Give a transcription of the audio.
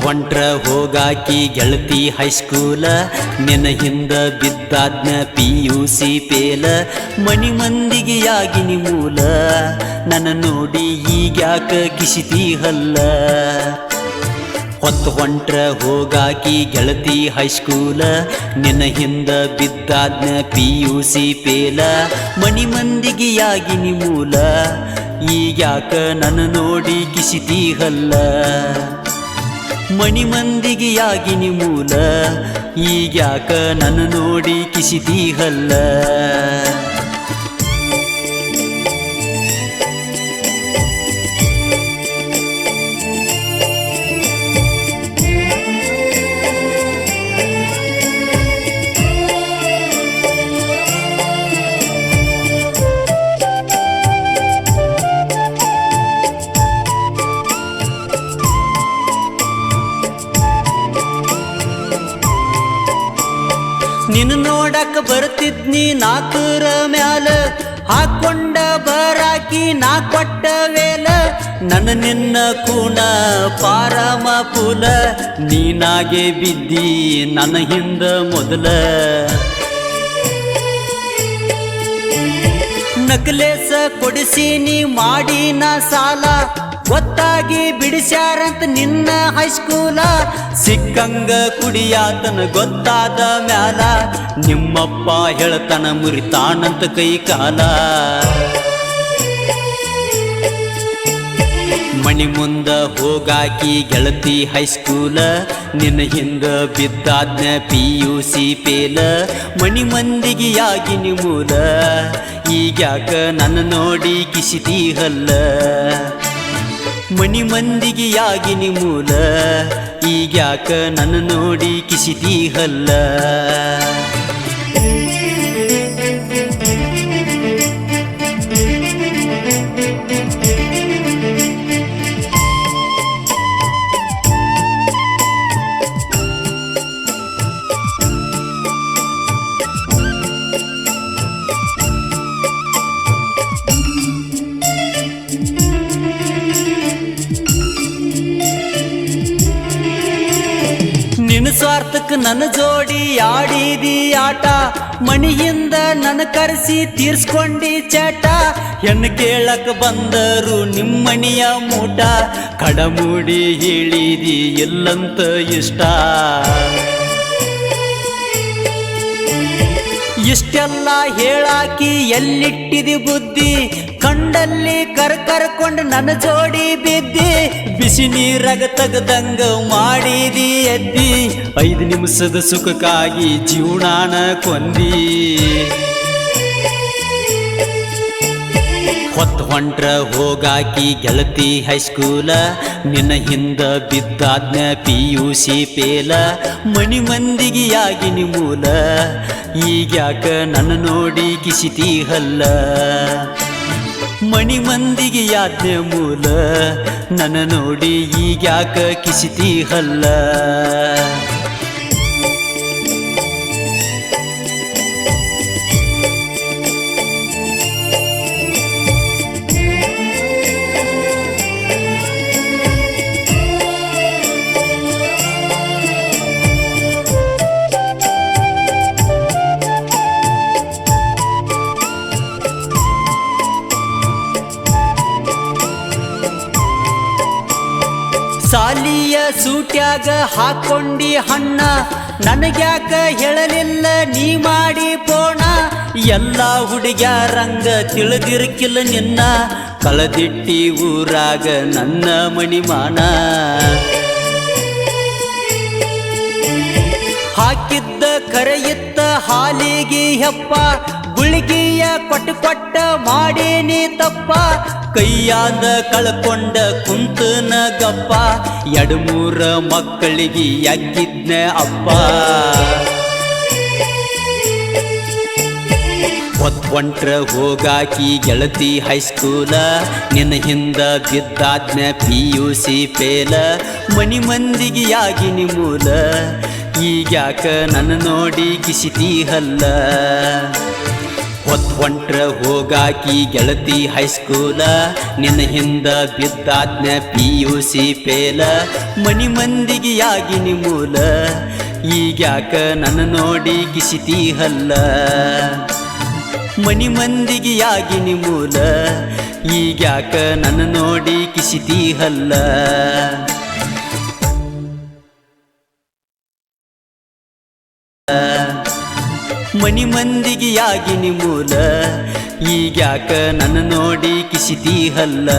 ಹೊಂಟ್ರ ಹೋಗಾಕಿ ಗೆಳತಿ ಹೈಸ್ಕೂಲ ನಿನ್ನ ಹಿಂದ ಬಿದ್ದಾದ್ನ PUC ಪೇಲ ಮನಿ ಮಂದಿಗೆ ಯಾಗಿನಿ ಮೂಲ ನನ್ನ ನೋಡಿ ಈಗ್ಯಾಕ ಕಿಸಿತಿ ಹಲ್ಲ ಹೊಂಟ್ರ ಹೋಗಾಕಿ ಗೆಳತಿ ಹೈಸ್ಕೂಲ ನಿನ್ನ ಹಿಂದ ಬಿದ್ದಾದ್ನ PUC ಪೇಲ ಮನಿ ಮಂದಿಗೆ ಯಾಗಿನಿ ಮೂಲ ಈಗ್ಯಾಕ ನನ್ನ ನೋಡಿ ಕಿಸಿತಿ ಹಲ್ಲ ಮನಿ ಮಂದಿಗೆ ಯಾಗಿನಿ ಮೂಲ ಈಗ್ಯಾಕ ನನ್ನ ನೋಡಿ ಕಿಸಿತಿ ಹಲ್ಲ ನಿನ್ನ ನೋಡಕ ಬರ್ತಿದ್ನಿ ನಾಲ್ಕರ ಮ್ಯಾಲ ಹಾಕೊಂಡ ಬರಾಕಿ ನಾ ಕೊಟ್ಟ ವೇಲ ನನ್ನ ನಿನ್ನ ಕೂಣ ಪಾರಮ ಪುಲ ನೀನಾಗೆ ಬಿದ್ದಿ ನನ್ನ ಹಿಂದ ಮೊದಲ ನಕಲೇಸ ಕೊಡಿಸೀನಿ ಮಾಡಿ ನಾ ಸಾಲ ಗೊತ್ತಾಗಿ ಬಿಡಿಸ್ಯಾರಂತ ನಿನ್ನ ಹೈಸ್ಕೂಲ ಸಿಕ್ಕಂಗ ಕುಡಿಯಾತನ ಗೊತ್ತಾದ ಮ್ಯಾಲ ನಿಮ್ಮಪ್ಪ ಹೇಳ್ತಾನ ಮುರಿತಾನಂತ ಕೈ ಕಾಲ ಮಣಿ ಮುಂದ ಹೋಗಾಕಿ ಗೆಳತಿ ಹೈಸ್ಕೂಲ ನಿನ್ನ ಹಿಂದ ಬಿದ್ದಾದ್ನ PUC ಪೇಲ ಮಣಿ ಮಂದಿಗೆ ಯಾಗಿನಿ ಮೂಲ ಈಗ್ಯಾಕ ನನ್ನ ನೋಡಿ ಕಿಸಿತಿ ಹಲ್ಲ ಮನಿ ಮಂದಿಗೆ ಯಾಗಿನಿ ಮೂಲ ಈಗ್ಯಾಕ ನನ್ನ ನೋಡಿ ಕಿಸಿತಿ ಹಲ್ಲ ನಿನ್ನ ಸ್ವಾರ್ಥಕ್ಕೆ ನನ್ನ ಜೋಡಿ ಆಡಿದಿ ಆಟ ಮಣಿಯಿಂದ ನನ್ನ ಕರೆಸಿ ತೀರ್ಸ್ಕೊಂಡಿ ಚಟ ಹೆಣ್ಣು ಕೇಳಕ್ ಬಂದರು ನಿಮ್ಮಣಿಯ ಮೂಟ ಕಡಮೂಡಿ ಹೇಳಿದಿ ಎಲ್ಲಂತ ಇಷ್ಟ ಇಷ್ಟೆಲ್ಲ ಹೇಳಾಕಿ ಎಲ್ಲಿಟ್ಟಿದಿ ಬುದ್ಧಿ ಕಂಡಲ್ಲಿ ಕರ್ಕೊಂಡು ನನ್ನ ಜೋಡಿ ಬಿದ್ದಿ ಬಿಸಿ ನೀರಾಗ ತಗದಂಗ ಮಾಡಿದಿ ಎದ್ದಿ 5 ನಿಮಿಷದ ಸುಖಕ್ಕಾಗಿ ಜೀವನಾನ ಕೊಂದಿ ಹೊಂಟ್ರ ಹೋಗಾಕಿ ಗೆಳತಿ ಹೈಸ್ಕೂಲ ನಿನ್ನ ಹಿಂದ ಬಿದ್ದಾದ್ನ PUC ಪೇಲ ಮನಿ ಮಂದಿಗೆ ಯಾಗಿನಿ ಮೂಲ ಈಗ್ಯಾಕ ನನ್ನ ನೋಡಿ ಕಿಸಿತಿ ಹಲ್ಲ ಮಣಿ ಮಂದಿಗೆ ಯಾದ್ನ ಮೂಲ ನನ್ನ ನೋಡಿ ಈಗ್ಯಾಕ ಕಿಸಿತಿ ಹಲ್ಲ ಸಾಲಿಯ ಸೂಟ್ಯಾಗ ಹಾಕೊಂಡಿ ಹಣ್ಣ ನನಗ್ಯಾಕ ಹೇಳಲಿಲ್ಲ ನೀ ಮಾಡಿ ಪೋಣ ಎಲ್ಲ ಹುಡುಗ್ಯಾರಂಗ ತಿಳಿದಿರ್ಕಿಲ್ಲ ನಿನ್ನ ಕಳದಿಟ್ಟಿ ಊರಾಗ ನನ್ನ ಮಣಿಮಾನ ಹಾಕಿದ್ದ ಕರೆಯಿತ್ತ ಹಾಲಿಗೆ ಹೆಪ್ಪ ಗುಳಿಗೆಯ ಕೊಟ್ಟ ಮಾಡೇನಿ ತಪ್ಪ ಕೈಯಾದ ಕಳ್ಕೊಂಡ ಕುಂತನ ಗಪ್ಪ 2-3 ಮಕ್ಕಳಿಗೆ ಯಾಕಿದ್ನ ಅಪ್ಪ ಹೊಂಟ್ರ ಹೋಗಾಕಿ ಗೆಳತಿ ಹೈಸ್ಕೂಲ ನಿನ್ನ ಹಿಂದ ಬಿದ್ದಾದ್ನ PUC ಫೇಲ ಮನಿ ಮಂದಿಗೆ ಯಾಗಿನಿ ಮೂಲ ಈಗ್ಯಾಕ ನನ್ನ ನೋಡಿ ಕಿಸಿತಿ ಹಲ್ಲ ಹೊಂಟ್ರ ಹೋಗಾಕಿ ಗೆಳತಿ ಹೈಸ್ಕೂಲ ನಿನ್ನ ಹಿಂದ ಬಿದ್ದಾದ್ನ PUC ಫೇಲ ಮನಿ ಮಂದಿಗೆ ಯಾಗಿನಿ ಮೂಲ ಈಗ್ಯಾಕ ನನ್ನ ನೋಡಿ ಕಿಸಿತಿ ಹಲ್ಲ ಮನಿ ಮಂದಿಗೆ ಯಾಗಿನಿ ಮೂಲ ಈಗ್ಯಾಕ ನನ್ನ ನೋಡಿ ಕಿಸಿತಿ ಹಲ್ಲ ಮನಿ ಮಂದಿಗೆ ಯಾಗಿನಿ ಮೂಲ ಈಗ್ಯಾಕ ನನ್ನ ನೋಡಿ ಕಿಸಿತಿ ಹಲ್ಲ